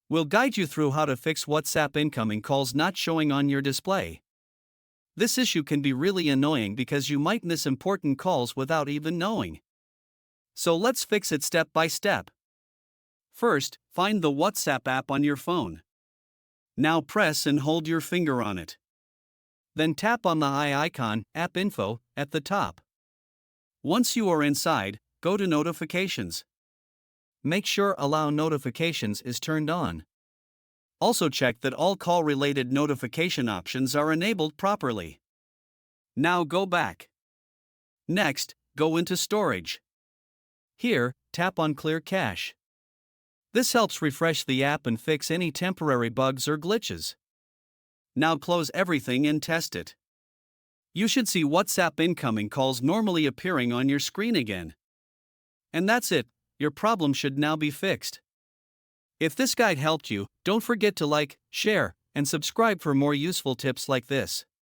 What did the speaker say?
We'll guide you through how to fix WhatsApp incoming calls not showing on your display. This issue can be really annoying because you might miss important calls without even knowing. So let's fix it step by step. First, find the WhatsApp app on your phone. Now press and hold your finger on it. Then tap on the eye icon, App Info, at the top. Once you are inside, go to Notifications. Make sure Allow Notifications is turned on. Also check that all call-related notification options are enabled properly. Now go back. Next, go into Storage. Here, tap on Clear Cache. This helps refresh the app and fix any temporary bugs or glitches. Now close everything and test it. You should see WhatsApp incoming calls normally appearing on your screen again. And that's it, your problem should now be fixed. If this guide helped you, don't forget to like, share, and subscribe for more useful tips like this.